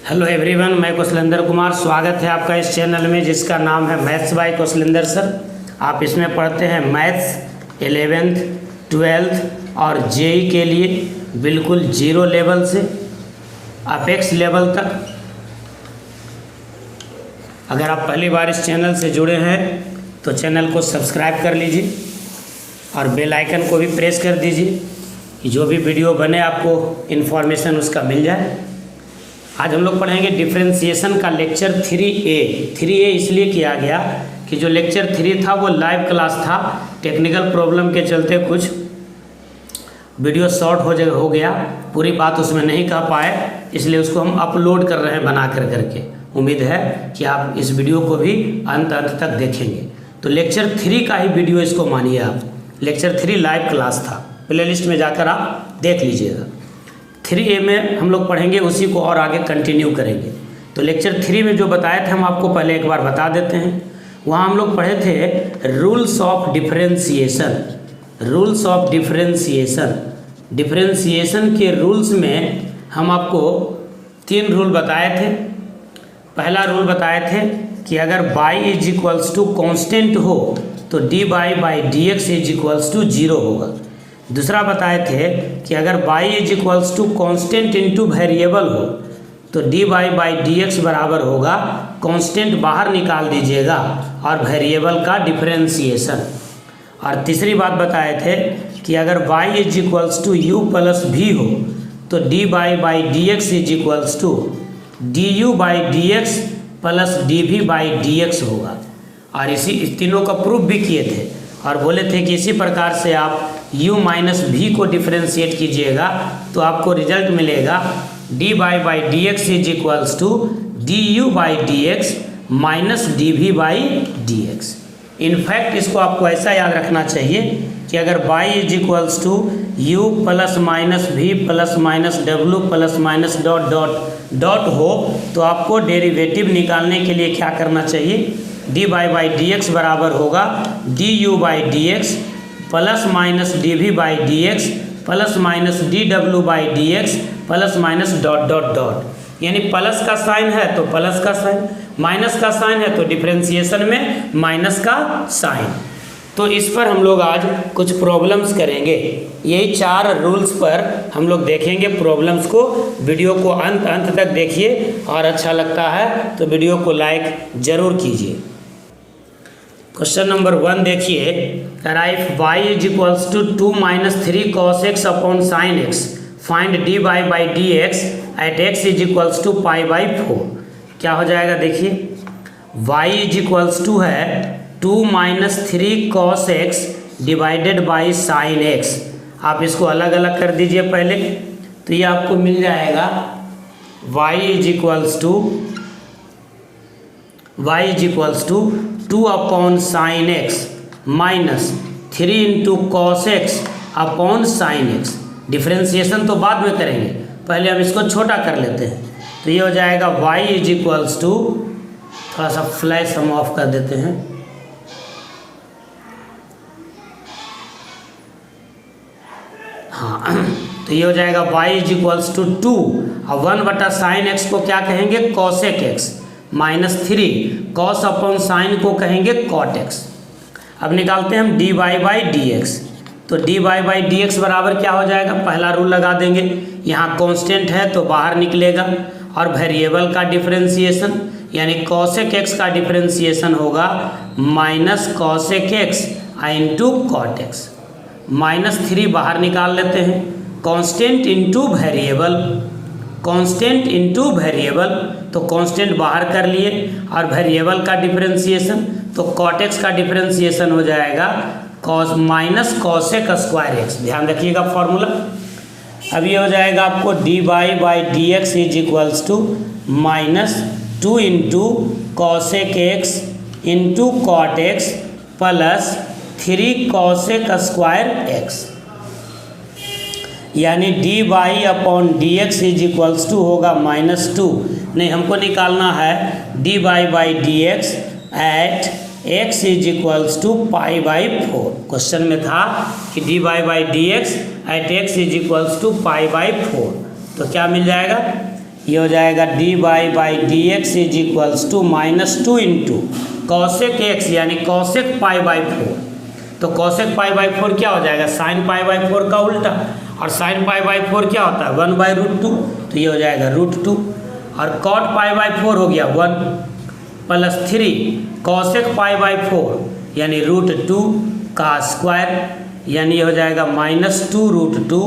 Hello everyone, मैं कौशलेंद्र कुमार। स्वागत है आपका इस चैनल में जिसका नाम है मैथ्स बाय कौशलेंद्र सर। आप इसमें पढ़ते हैं मैथ्स 11th 12th और जेई के लिए बिल्कुल जीरो लेवल से अपेक्स लेवल तक। अगर आप पहली बार इस चैनल से जुड़े हैं तो चैनल को सब्सक्राइब कर लीजिए और बेल आइकन को भी प्रेस कर दीजिए कि जो भी वीडियो बने आपको इन्फॉर्मेशन उसका मिल जाए। आज हम लोग पढ़ेंगे डिफरेंशिएशन का लेक्चर 3A इसलिए किया गया कि जो लेक्चर 3 था वो लाइव क्लास था। टेक्निकल प्रॉब्लम के चलते कुछ वीडियो शॉर्ट हो गया, पूरी बात उसमें नहीं कह पाए, इसलिए उसको हम अपलोड कर रहे हैं बना करके। उम्मीद है कि आप इस वीडियो को भी अंत तक देखेंगे। तो लेक्चर 3 का ही वीडियो इसको मानिए आप। लेक्चर 3 लाइव क्लास था, प्ले लिस्ट में जाकर आप देख लीजिएगा। 3A में हम लोग पढ़ेंगे, उसी को और आगे कंटिन्यू करेंगे। तो लेक्चर 3 में जो बताए थे हम आपको पहले एक बार बता देते हैं। वहाँ हम लोग पढ़े थे rules of differentiation. Rules of differentiation, differentiation के रूल्स में हम आपको 3 रूल बताए थे। पहला रूल बताए थे कि अगर y is equals to constant हो तो dy by D x is equals to 0 होगा। दूसरा बताए थे कि अगर y is equals to constant into variable हो तो dy बाई डी एक्स बराबर होगा, कॉन्स्टेंट बाहर निकाल दीजिएगा और वेरिएबल का डिफरेंशिएशन। और तीसरी बात बताए थे कि अगर y is equals to u plus v हो तो dy by D x is equals to du by D x plus dv by D x होगा। और इस तीनों का प्रूफ भी किए थे और बोले थे कि इसी प्रकार से आप u माइनस भी को डिफरेंशिएट कीजिएगा तो आपको रिजल्ट मिलेगा dy by D x is equals to du by D x minus dv by D X. In fact इसको आपको ऐसा याद रखना चाहिए कि अगर y is equals to u plus minus भी plus minus w plus minus dot dot dot हो तो आपको डेरिवेटिव निकालने के लिए क्या करना चाहिए, dy बाई डी एक्स बराबर होगा du by D x plus minus dv by D x plus minus dw by D x plus minus dot dot dot. यानी प्लस का साइन है तो प्लस का साइन, माइनस का साइन है तो डिफरेंशिएशन में माइनस का साइन। तो इस पर हम लोग आज कुछ प्रॉब्लम्स करेंगे। यही 4 रूल्स पर हम लोग देखेंगे प्रॉब्लम्स को। वीडियो को अंत तक देखिए और अच्छा लगता है तो वीडियो को लाइक ज़रूर कीजिए। क्वेश्चन नंबर 1 देखिए, right y is equals to 2 minus 3 cos x upon sine x, find dy by D x at x is equals to pi by 4। क्या हो जाएगा देखिए, y इज इक्वल्स टू है 2 minus 3 cos x divided by sine x। आप इसको अलग अलग कर दीजिए पहले, तो ये आपको मिल जाएगा y is equals to 2 upon sine x minus 3 into cos x upon sine x. Differentiation तो बाद में करेंगे, पहले हम इसको छोटा कर लेते हैं। तो ये हो जाएगा y इज इक्वल्स टू, थोड़ा सा फ्लैश हम ऑफ कर देते हैं, हाँ। तो ये हो जाएगा y इज इक्वल्स टू 2 और 1 बटा साइन एक्स को क्या कहेंगे, cosec x minus 3 cos upon sine को कहेंगे कॉट एक्स। अब निकालते हैं हम dy बाई डी एक्स। तो dy बाई डी एक्स बराबर क्या हो जाएगा, पहला रूल लगा देंगे, यहाँ कांस्टेंट है तो बाहर निकलेगा और वेरिएबल का डिफरेंशिएशन यानी कॉसेक एक्स का डिफरेंशिएशन होगा minus cosec x into cot x. Minus 3 बाहर निकाल लेते हैं, constant into variable, constant into variable, तो कांस्टेंट बाहर कर लिए और वेरिएबल का डिफरेंशिएशन, तो कॉट एक्स का डिफरेंशिएशन हो जाएगा cos minus cosec square x. ध्यान रखिएगा फॉर्मूला। अब ये हो जाएगा आपको dy by D x is equals to minus 2 into cosec x into cot x plus 3 cosec square x. यानी dy upon d x is equals to होगा -2, नहीं हमको निकालना है dy by D x at x is equals to pi by 4। Question में था कि dy by D x at x is equals to pi by 4। तो क्या मिल जाएगा, ये हो जाएगा dy by D x is equals to -2 into cosec x यानी कॉसेक पाई बाई 4। तो कॉसेक पाई बाई 4 क्या हो जाएगा, साइन पाई बाई 4 का उल्टा, और साइन पाई बाई 4 क्या होता है 1/√2, तो ये हो जाएगा √2। और कॉट पाई बाई 4 हो गया 1 प्लस 3 कॉसेक पाई बाई 4 यानी √2 का स्क्वायर, यानी ये हो जाएगा -2√2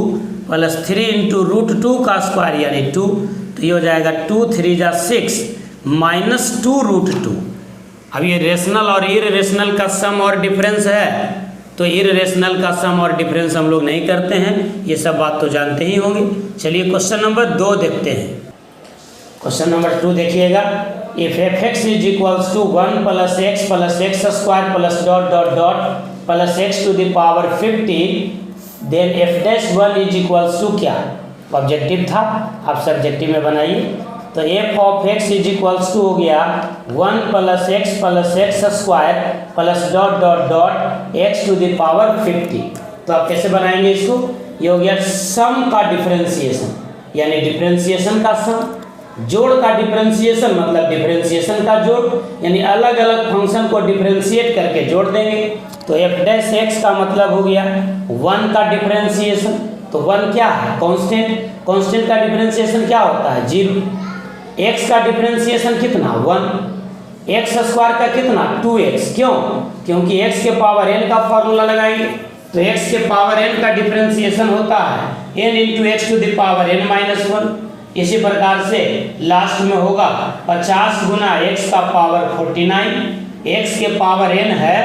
प्लस 3 इंटू √2 का स्क्वायर यानी 2, तो ये हो जाएगा 2 3 जा 6 -2√2। अब ये रेशनल और इरेशनल का सम और डिफरेंस है, तो इरेशनल का सम और डिफरेंस हम लोग नहीं करते हैं, ये सब बात तो जानते ही होंगे। चलिए क्वेश्चन नंबर 2 देखते हैं। क्वेश्चन नंबर 2 देखिएगा, if f x is equals to 1 plus x square plus dot dot dot plus x to the power 50 then f dash 1 is equals to क्या, ऑब्जेक्टिव था, आप सब्जेक्टिव में बनाइए। तो f of x is equals to हो गया 1 plus x square plus dot dot dot x to the power 50। तो आप कैसे बनाएंगे इसको, ये हो गया सम का डिफरेंशिएशन यानी डिफरेंशिएशन का सम, जोड़ का डिफरेंशिएशन मतलब डिफरेंशिएशन का जोड़, यानी अलग अलग फंक्शन को डिफरेंशिएट करके जोड़ देंगे। तो एफ डैश एक्स का मतलब हो गया 1 का डिफरेंशिएशन, तो 1 क्या है कांस्टेंट, कांस्टेंट का डिफरेंशिएशन क्या होता है 0। एक्स का डिफरेंशिएशन कितना 1, एक्स स्क्वायर का कितना 2x, क्यों, क्योंकि x के पावर n का फॉर्मूला लगाएंगे, तो x के पावर n का डिफरेंशिएशन होता है n into x to the power n-1। इसी प्रकार से लास्ट में होगा 50 गुना x का पावर 49, x के पावर n है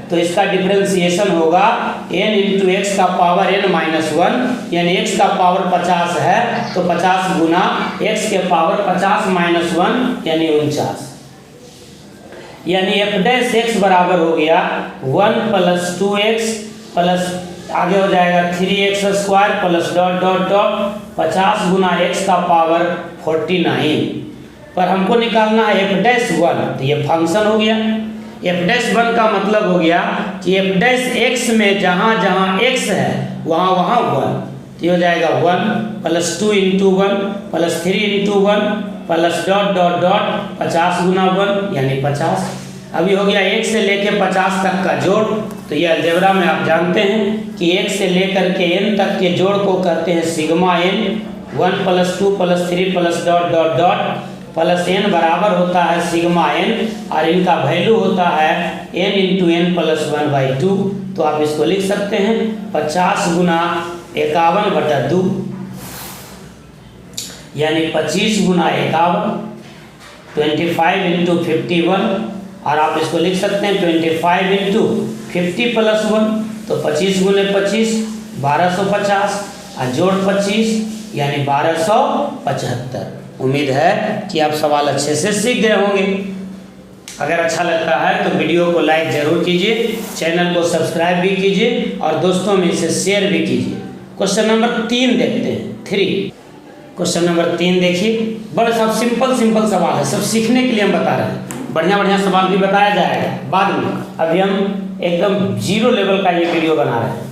तो इसका डिफरेंशिएशन होगा n इंटू एक्स का पावर n-1, यानी x का पावर 50 है तो 50 गुना x के पावर 50-1 यानी 49, यानी एफ डैश एक्स बराबर हो गया 1 प्लस 2x प्लस आगे हो जाएगा 3x square plus dot dot dot 50 गुना x का पावर 49। पर हमको निकालना है एफ डैश 1, तो ये फंक्शन हो गया। एफ डैश 1 का मतलब हो गया कि एफ डैश एक्स में जहाँ जहाँ x है वहाँ वहाँ 1, तो ये हो जाएगा 1 plus 2 into 1 plus 3 into 1 plus dot dot dot 50 गुना 1 यानी 50। अभी हो गया 1 से लेके 50 तक का जोड़, तो ये अलजेब्रा में आप जानते हैं कि 1 से लेकर के n तक के जोड़ को कहते हैं sigma n। 1 plus 2 plus 3 plus dot dot dot plus n बराबर होता है सिग्मा n, और इनका वैल्यू होता है n इंटू n प्लस 1/2। तो आप इसको लिख सकते हैं 50 गुना 51/2 यानी 25 गुना 51, 25 इंटू 51, और आप इसको लिख सकते हैं 25 इंटू 50 प्लस 1, तो 25 गुने 25 1250 और जोड़ 25 यानी 1275। उम्मीद है कि आप सवाल अच्छे से सीख गए होंगे। अगर अच्छा लगता है तो वीडियो को लाइक ज़रूर कीजिए, चैनल को सब्सक्राइब भी कीजिए और दोस्तों में इसे शेयर भी कीजिए। क्वेश्चन नंबर 3 देखते हैं 3। क्वेश्चन नंबर 3 देखिए, बड़ा सब सिंपल सवाल है, सब सीखने के लिए हम बता रहे हैं, बढ़िया सवाल भी बताया जाएगा बाद में। अभी हम एकदम 0 लेवल का ये वीडियो बना रहे हैं।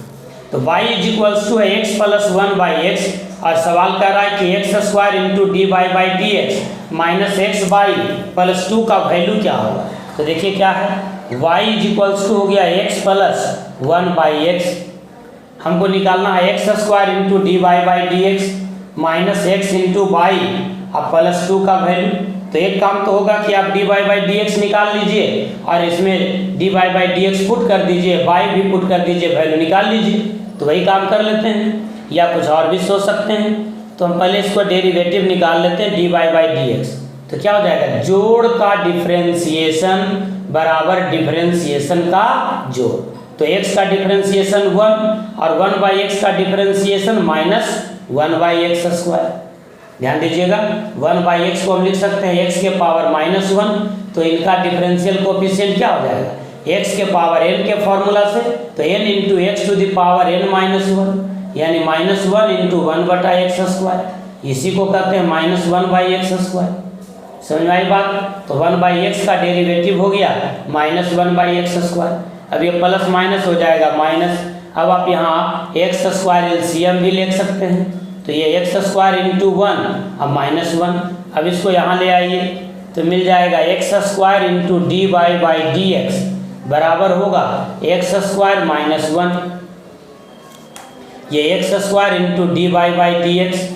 तो y is equals to x plus 1/x, और सवाल कर रहा है कि x square into dy by D x minus x by plus 2 का वैल्यू क्या होगा। तो देखिए क्या है, y इज इक्वल्स टू हो गया x प्लस 1/x, हमको निकालना है x square into dy by D x minus x into by अब प्लस 2 का वैल्यू। तो एक काम तो होगा कि आप dy बाई डी एक्स निकाल लीजिए और इसमें dy by D x put कर दीजिए, y भी पुट कर दीजिए, वैल्यू निकाल लीजिए। तो वही काम कर लेते हैं, या कुछ और भी सोच सकते हैं। तो हम पहले इसको डेरिवेटिव निकाल लेते हैं dy बाई डी एक्स। तो क्या हो जाएगा, जोड़ का डिफरेंशिएशन बराबर डिफरेंशिएशन का जोड़। तो x का डिफरेंशिएशन 1 और 1/x का डिफरेंशिएशन माइनस 1/x स्क्वायर। ध्यान दीजिएगा 1/x को हम लिख सकते हैं x के पावर -1, तो इनका डिफरेंशियल कोफिशिएंट क्या हो जाएगा x के पावर n के फॉर्मूला से, तो n into x to the power n-1 यानी -1 इंटू 1/x स्क्वायर, इसी को कहते हैं -1/x स्क्वायर। समझ में आई बात। तो 1/x का डेरिवेटिव हो गया -1/x स्क्वायर। अब ये प्लस माइनस हो जाएगा माइनस। अब आप यहाँ x² एलसीएम भी लिख सकते हैं, तो ये x² इंटू 1 अब -1 अब इसको यहाँ ले आइए तो मिल जाएगा x square into D Y by D x बराबर होगा एक्स स्क्वायर माइनस 1। ये x square into D Y by D x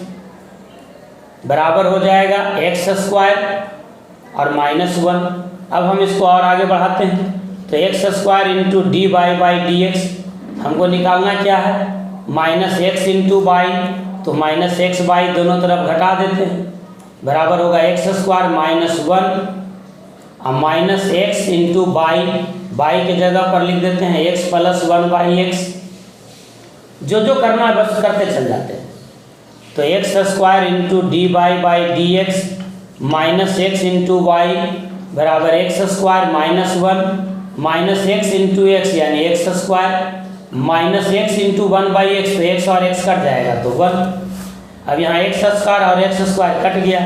बराबर हो जाएगा एक्स स्क्वायर और माइनस 1। अब हम इसको और आगे बढ़ाते हैं तो x square into D Y by D x हमको निकालना क्या है, माइनस एक्स इंटू वाई, तो माइनस एक्स वाई दोनों तरफ घटा देते हैं बराबर होगा एक्स स्क्वायर माइनस 1 और minus x into y, y के जगह पर लिख देते हैं एक्स प्लस 1 बाई एक्स। जो जो करना है बस करते चल जाते हैं। तो x square into D Y by D x minus x into Y बराबर X square minus 1 minus x into X यानी X square minus x into 1 by X, तो एक्स और एक्स कट जाएगा तो 1। अब यहाँ एक्स स्क्वायर और X square cut गया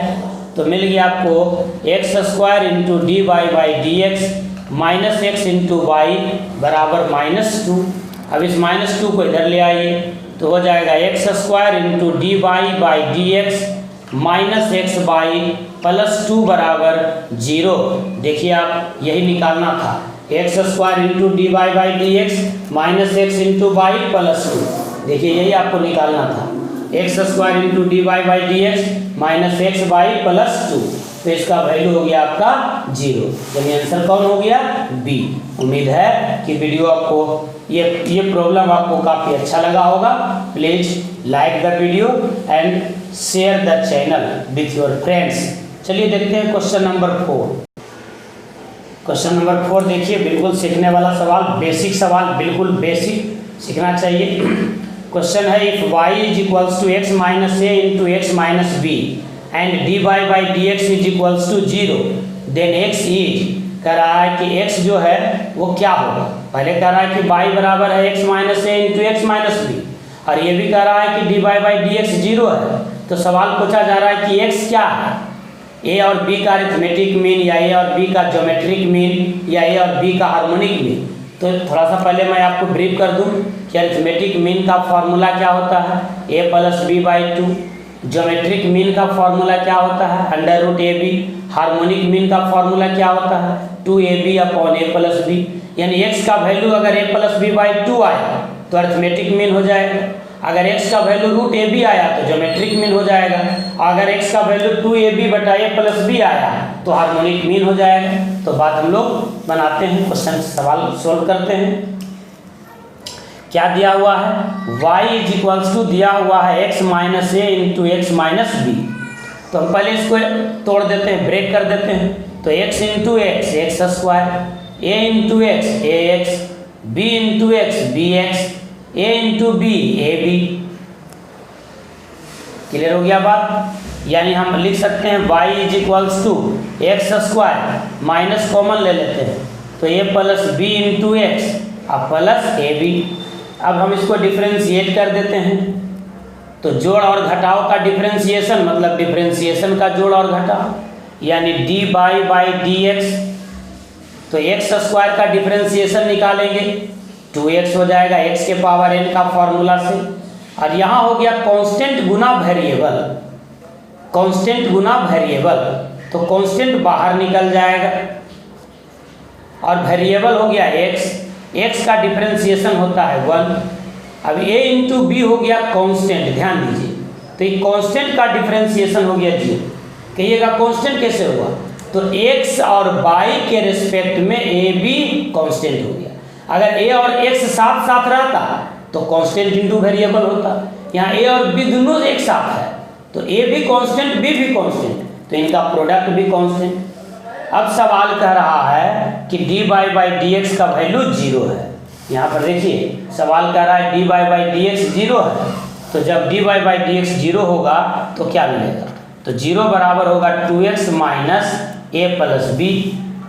तो मिल गया आपको X square into D Y by D x minus x into Y बराबर माइनस 2। अब इस माइनस 2 को इधर ले आइए तो हो जाएगा x square into D Y by D x minus x y plus 2 बराबर 0। देखिए आप यही निकालना था, x square into D Y by D x minus x into y plus 2। देखिए यही आपको निकालना था, x square into D Y by D x minus x y plus 2। तो इसका वैल्यू हो गया आपका 0। यानी आंसर कौन हो गया, बी। उम्मीद है कि वीडियो आपको ये प्रॉब्लम आपको काफ़ी अच्छा लगा होगा। Please like the video and share the channel with your friends. चलिए देखते हैं क्वेश्चन नंबर 4। क्वेश्चन नंबर 4 देखिए, बिल्कुल सीखने वाला सवाल, बेसिक सवाल, बिल्कुल बेसिक सीखना चाहिए। क्वेश्चन है if y is equals to x minus a into x minus b and d Y by D x is equals to 0 then x is, कह रहा है कि x जो है वो क्या होगा। पहले कह रहा है कि y बराबर है x minus a into x minus b और ये भी कह रहा है कि d Y by D x 0 है। तो सवाल पूछा जा रहा है कि x क्या है, ए और बी का अरिथमेटिक मीन या ए और बी का ज्योमेट्रिक मीन या ए और बी का हार्मोनिक मीन। तो थोड़ा सा पहले मैं आपको ब्रीफ कर दूं कि अरिथमेटिक मीन का फॉर्मूला क्या होता है, A plus B by 2। Geometric mean का फॉर्मूला क्या होता है, under root A B. Harmonic mean का फॉर्मूला क्या होता है, 2ab upon A plus B. यानी x का वैल्यू अगर ए प्लस बी बाई 2 आया तो अरिथमेटिक मीन हो जाएगा, अगर x का वैल्यू रूट ए बी आया तो ज्योमेट्रिक मीन हो जाएगा, अगर x का वैल्यू 2ab बटा ए प्लस बी आया तो हार्मोनिक मीन हो जाएगा। तो बात हम लोग बनाते हैं, क्वेश्चन सवाल सोल्व करते हैं। क्या दिया हुआ है, y इज इक्वल्स टू दिया हुआ है x minus a into x minus B. तो हम पहले इसको तोड़ देते हैं, ब्रेक कर देते हैं। तो x into x x square, a into x a x, b into x b x, a into b a b. Clear हो गया बात। यानी हम लिख सकते हैं y is equals to x square minus common ले लेते हैं तो a plus b into x और प्लस ए बी। अब हम इसको डिफ्रेंशिएट कर देते हैं तो जोड़ और घटाव का डिफ्रेंशिएशन मतलब डिफ्रेंशिएशन का जोड़ और घटाव, यानी D by by D x. तो एक्स स्क्वायर का डिफ्रेंशिएशन निकालेंगे 2x हो जाएगा x के पावर n का फॉर्मूला से। और यहाँ हो गया कांस्टेंट गुना वेरिएबल, कांस्टेंट गुना वेरिएबल, तो कांस्टेंट बाहर निकल जाएगा और वेरिएबल हो गया x, x का डिफ्रेंशिएशन होता है 1। अब a इंटू बी हो गया कांस्टेंट, ध्यान दीजिए। तो ये कांस्टेंट का डिफ्रेंशिएशन हो गया 0। कहिएगा कांस्टेंट कैसे हुआ, तो x और y के रिस्पेक्ट में a भी कांस्टेंट हो गया। अगर a और x साथ साथ रहता तो कांस्टेंट इंटू वेरिएबल होता। यहाँ a और b दोनों एक साथ है तो a भी कांस्टेंट b भी कांस्टेंट, तो इनका प्रोडक्ट भी कांस्टेंट। अब सवाल कह रहा है कि d Y by D x का वैल्यू 0 है। यहाँ पर देखिए सवाल कह रहा है d Y by D x 0 है, तो जब d Y by D x 0 होगा तो क्या मिलेगा, तो 0 बराबर होगा 2x माइनस ए प्लस बी।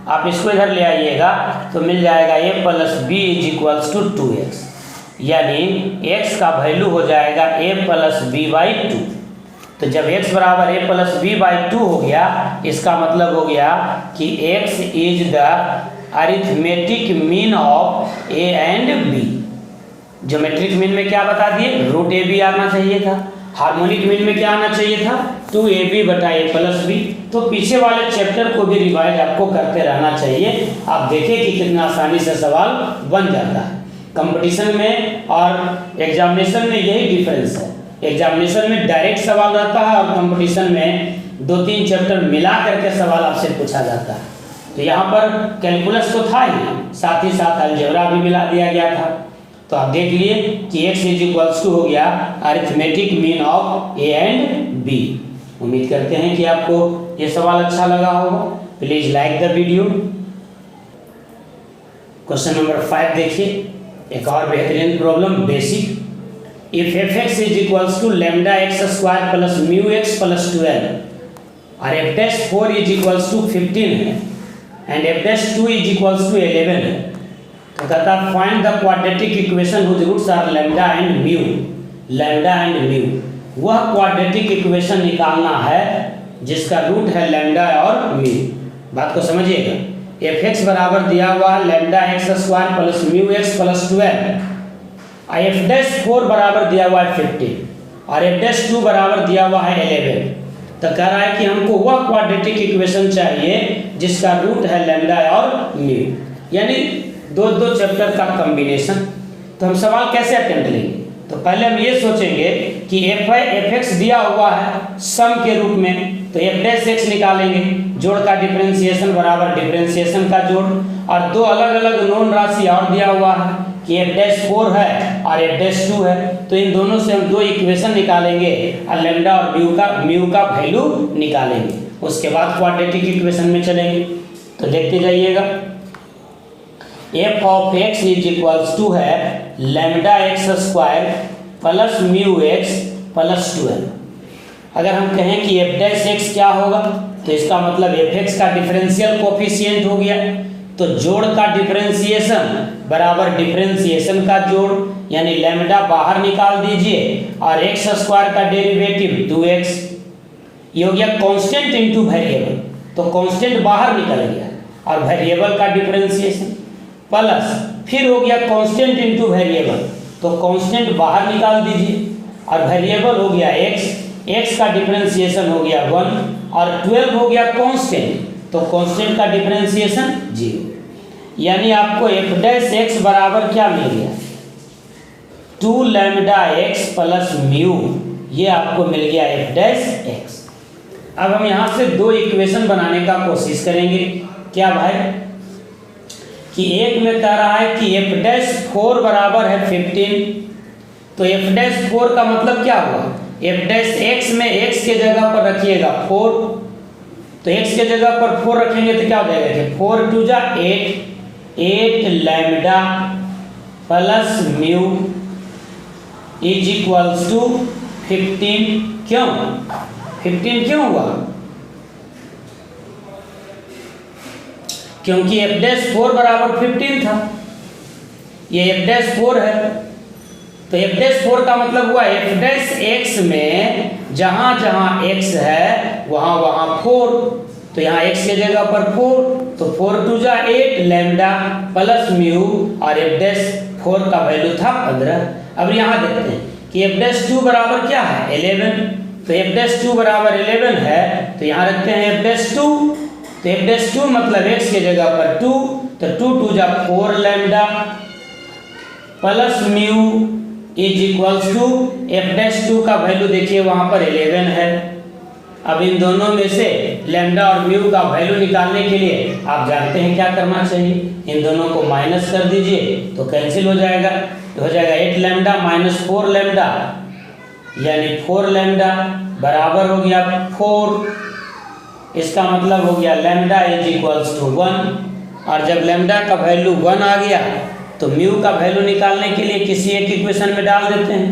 आप इसको इधर ले आइएगा तो मिल जाएगा a plus b is equals to 2x, यानी x का वैल्यू हो जाएगा a प्लस बी बाई 2। तो जब x बराबर a प्लस बी बाई 2 हो गया, इसका मतलब हो गया कि x is the arithmetic mean of a and b। Geometric mean में क्या बता दिए, रूट ए बी आना चाहिए था, हार्मोनिक मीन में क्या आना चाहिए था 2ab बटा a प्लस बी। तो पीछे वाले चैप्टर को भी रिवाइज आपको करते रहना चाहिए। आप देखें कि कितना आसानी से सवाल बन जाता है। कंपटीशन में और एग्जामिनेशन में यही डिफरेंस है। एग्जामिनेशन में डायरेक्ट सवाल रहता है और कंपटीशन में 2-3 चैप्टर मिला करके सवाल आपसे पूछा जाता है। तो यहाँ पर कैलकुलस तो था ही, साथ ही साथ अलजेब्रा भी मिला दिया गया था। तो आप देख लिए कि x = हो गया arithmetic mean of a and b। उम्मीद करते हैं कि आपको ये सवाल अच्छा लगा होगा। Please like the video. Question number 5 देखिए, एक और बेहतरीन problem, basic. If fx = λx² plus μx plus 12 और f'4 = 15 है एंड f'2 = 11 है, तो कहता है find the quadratic equation whose roots are lambda and mu. Lambda and mu, वह क्वाड्रेटिक इक्वेशन निकालना है जिसका रूट है लैम्डा और म्यू। बात को समझिएगा। fx बराबर दिया हुआ है λx² plus μx plus 12, f'4 बराबर दिया हुआ है 15 और f'2 बराबर दिया हुआ है 11। तो कह रहा है कि हमको वह क्वाड्रेटिक इक्वेशन चाहिए जिसका रूट है लैम्डा और म्यू, यानी दो चैप्टर का कॉम्बिनेशन। तो हम सवाल कैसे अटेम्प्ट लेंगे? तो पहले हम ये सोचेंगे कि fx दिया हुआ है सम के रूप में, तो f' निकालेंगे, जोड़ का डिफरेंशिएशन बराबर डिफरेंशिएशन का जोड़। और दो अलग अलग नॉन राशि और दिया हुआ है कि f'4 है और f'2 है, तो इन दोनों से हम दो इक्वेशन निकालेंगे और लैम्डा और म्यू का वैल्यू निकालेंगे। उसके बाद क्वाड्रेटिक इक्वेशन में चलेंगे। तो देखते जाइएगा, f ऑफ x = है λx² प्लस μx प्लस 12। अगर हम कहें कि f' क्या होगा, तो इसका मतलब fx का डिफरेंशियल कोफिशिएंट हो गया। तो जोड़ का डिफरेंशिएशन बराबर डिफरेंशिएशन का जोड़, यानी लैम्डा बाहर निकाल दीजिए और x² का डेरिवेटिव 2x। ये हो गया कांस्टेंट इनटू वेरिएबल, तो कांस्टेंट बाहर निकल गया और वेरिएबल का डिफरेंशिएशन प्लस फिर हो गया कांस्टेंट इनटू वेरिएबल, तो कांस्टेंट बाहर निकाल दीजिए और वेरिएबल हो गया x का डिफरेंशिएशन हो गया 1 और 12 हो गया कांस्टेंट, तो कांस्टेंट का डिफरेंशिएशन 0। यानी आपको f' बराबर क्या मिल गया 2 λx प्लस म्यू, ये आपको मिल गया f'। अब हम यहाँ से दो इक्वेशन बनाने का कोशिश करेंगे। क्या भाई कि एक में कह रहा है कि f'4 बराबर है 15, तो f'4 का मतलब क्या हुआ, f' में x के जगह पर रखिएगा 4, तो x के जगह पर 4 रखेंगे तो क्या हो जाएगा कि 4 2 जा 8 लैम्डा प्लस म्यू = 15। क्यों 15 क्यों हुआ? क्योंकि f'4 बराबर 15 था, ये f'4 है, तो f'4 का मतलब हुआ f' में जहाँ जहाँ x है वहाँ वहाँ 4, तो यहाँ x के जगह पर 4, तो 4 2 जा 8 लैम्डा प्लस म्यू और f'4 का वैल्यू था 15। अब यहाँ देखते हैं कि f'2 बराबर क्या है 11, तो f'2 बराबर 11 है, तो यहाँ रखते हैं f'2, तो f'2 मतलब x के जगह पर 2, तो 2 2 जा 4 लैम्डा प्लस म्यू = f'2 का वैल्यू देखिए वहाँ पर 11 है। अब इन दोनों में से लैम्डा और म्यू का वैल्यू निकालने के लिए आप जानते हैं क्या करना चाहिए, इन दोनों को माइनस कर दीजिए तो कैंसिल हो जाएगा, तो हो जाएगा 8 लैम्डा माइनस 4 लैम्डा, यानी 4 लैम्डा बराबर हो गया 4। इसका मतलब हो गया लैम्डा = 1, और जब लैम्डा का वैल्यू 1 आ गया तो म्यू का वैल्यू निकालने के लिए किसी एक इक्वेशन में डाल देते हैं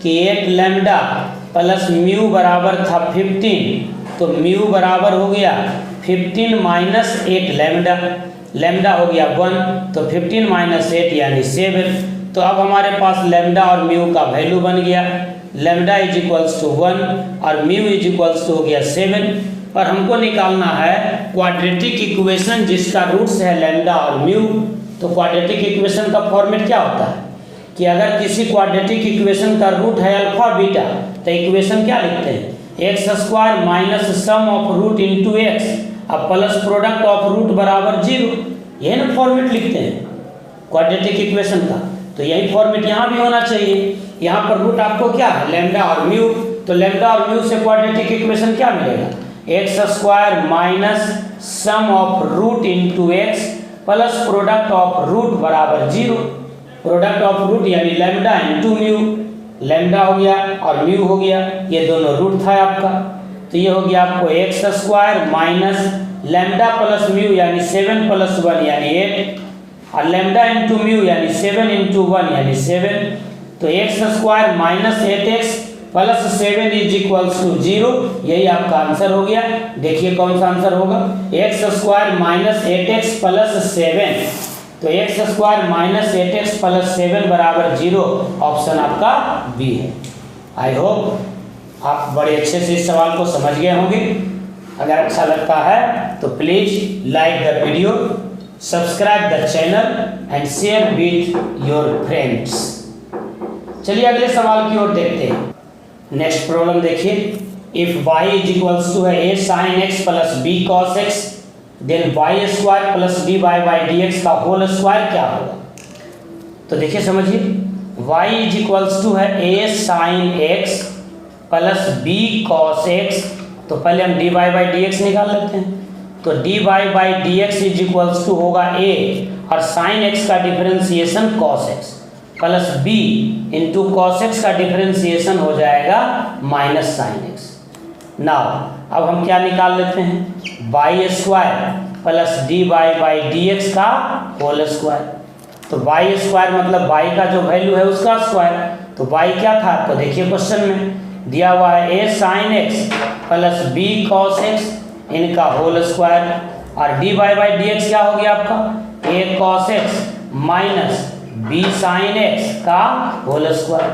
कि 8 लैम्डा प्लस म्यू बराबर था 15, तो म्यू बराबर हो गया 15 माइनस 8 लैम्डा, लैम्डा हो गया 1, तो 15 माइनस 8 यानी 7। तो अब हमारे पास लैम्डा और म्यू का वैल्यू बन गया, लैम्डा = 1 और म्यू हो गया 7। और हमको निकालना है क्वाड्रेटिक इक्वेशन जिसका रूट्स है लैम्डा और म्यू। तो क्वाड्रेटिक इक्वेशन का फॉर्मेट क्या होता है कि अगर किसी क्वाड्रेटिक इक्वेशन का रूट है अल्फा बीटा तो इक्वेशन क्या लिखते हैं, x square minus sum of root into x अब प्लस प्रोडक्ट ऑफ रूट बराबर 0, यही ना फॉर्मेट लिखते हैं क्वाड्रेटिक इक्वेशन का। तो यही फॉर्मेट यहाँ भी होना चाहिए। यहाँ पर रूट आपको क्या है, लैम्डा और म्यू, तो लैम्डा और म्यू से क्वाड्रेटिक इक्वेशन क्या मिलेगा, x square minus sum of root into x plus product of root बराबर 0। प्रोडक्ट ऑफ रूट यानी लैम्डा इंटू म्यू, लैम्डा हो गया और म्यू हो गया, ये दोनों रूट था आपका। तो ये हो गया आपको X square minus lambda plus mu यानी 7 प्लस 1 यानी 8 और लैम्डा इंटू म्यू यानी 7 इंटू 1 यानी 7। तो x square minus 8x plus 7 is equals to 0, यही आपका आंसर हो गया। देखिए कौन सा आंसर होगा, x square minus 8x plus 7, तो x square minus 8x plus 7 बराबर 0, ऑप्शन आपका बी है। आई होप आप बड़े अच्छे से इस सवाल को समझ गए होंगे। अगर अच्छा लगता है तो please like the video, subscribe the channel and share with your friends. चलिए अगले सवाल की ओर देखते हैं। नेक्स्ट प्रॉब्लम देखिए, if y is equals to है a sin x plus b cos x then y square plus dy by dx का होल स्क्वायर क्या होगा। तो देखिए समझिए, y इज इक्वल्स टू है a sin x plus b cos x, तो पहले हम dy बाई dx निकाल लेते हैं। तो dy by dx is equals to होगा a और sin x का differentiation cos x plus b into cos x का डिफरेंशिएशन हो जाएगा माइनस साइन एक्स। नाउ अब हम क्या निकाल लेते हैं, y square plus d Y by D x का होल स्क्वायर। तो वाई स्क्वायर मतलब वाई का जो वैल्यू है उसका स्क्वायर। तो वाई क्या था आपको देखिए क्वेश्चन में दिया हुआ है A sine X plus B cos X इनका होल स्क्वायर और D Y by D X क्या हो गया आपका, A cos X minus B sine X का होल स्क्वायर।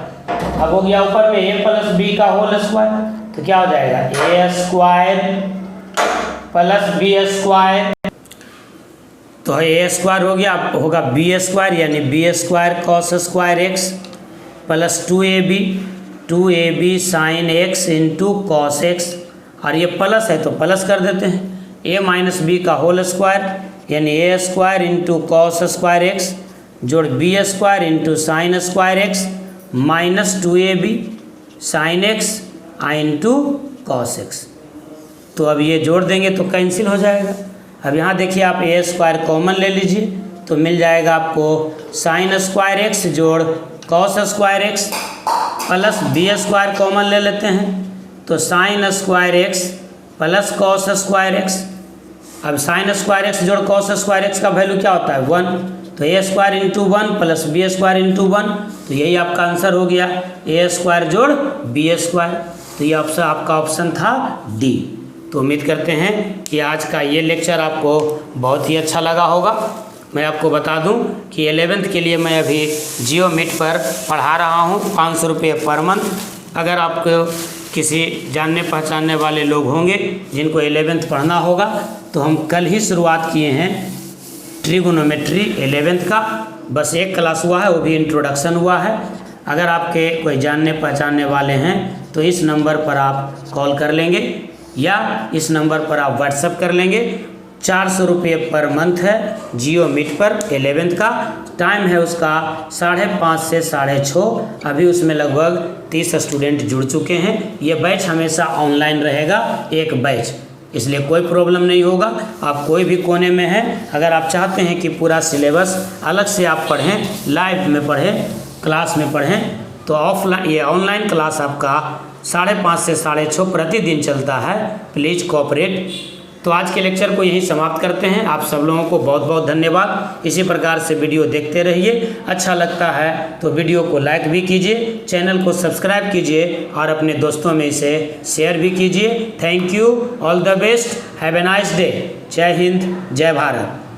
अब हो गया ऊपर में ए प्लस बी का होल स्क्वायर, तो क्या हो जाएगा A square plus B square, तो ए स्क्वायर हो गया होगा बी स्क्वायर यानी B square cos square X plus 2ab sine X into cos X, और ये प्लस है तो प्लस कर देते हैं, ए माइनस बी का होल स्क्वायर यानी A square into cos square X जोड़ B square into sine square X minus 2ab sine X into cos X. तो अब ये जोड़ देंगे तो कैंसिल हो जाएगा। अब यहाँ देखिए आप ए स्क्वायर कॉमन ले लीजिए तो मिल जाएगा आपको साइन स्क्वायर एक्स जोड़ cos square X plus B square common ले लेते हैं तो sine square X plus cos square X. अब साइन स्क्वायर एक्स जोड़ कॉस स्क्वायर एक्स का वैल्यू क्या होता है 1, तो A square into 1 plus B square into 1, तो यही आपका आंसर हो गया ए स्क्वायर जोड़ बी स्क्वायर। तो ये ऑप्शन आपका ऑप्शन था डी। तो उम्मीद करते हैं कि आज का ये लेक्चर आपको बहुत ही अच्छा लगा होगा। मैं आपको बता दूं कि 11th के लिए मैं अभी जियो मीट पर पढ़ा रहा हूं 500 रुपये पर मंथ। अगर आपको किसी जानने पहचानने वाले लोग होंगे जिनको 11th पढ़ना होगा तो हम कल ही शुरुआत किए हैं ट्रिगोनोमेट्री 11th का, बस एक क्लास हुआ है वो भी इंट्रोडक्शन हुआ है। अगर आपके कोई जानने पहचानने वाले हैं तो इस नंबर पर आप कॉल कर लेंगे या इस नंबर पर आप व्हाट्सएप कर लेंगे। 400 रुपये पर मंथ है जियो मीट पर 11th का। टाइम है उसका 5:30 से 6:30। अभी उसमें लगभग 30 स्टूडेंट जुड़ चुके हैं। ये बैच हमेशा ऑनलाइन रहेगा, एक बैच, इसलिए कोई प्रॉब्लम नहीं होगा। आप कोई भी कोने में हैं, अगर आप चाहते हैं कि पूरा सिलेबस अलग से आप पढ़ें, लाइव में पढ़ें, क्लास में पढ़ें, तो ऑफलाइन ये ऑनलाइन क्लास आपका 5:30 से 6:30 प्रतिदिन चलता है। Please cooperate. तो आज के लेक्चर को यहीं समाप्त करते हैं। आप सब लोगों को बहुत बहुत धन्यवाद। इसी प्रकार से वीडियो देखते रहिए। अच्छा लगता है तो वीडियो को लाइक भी कीजिए, चैनल को सब्सक्राइब कीजिए और अपने दोस्तों में इसे शेयर भी कीजिए। Thank you, all the best, have a nice day. जय हिंद, जय भारत।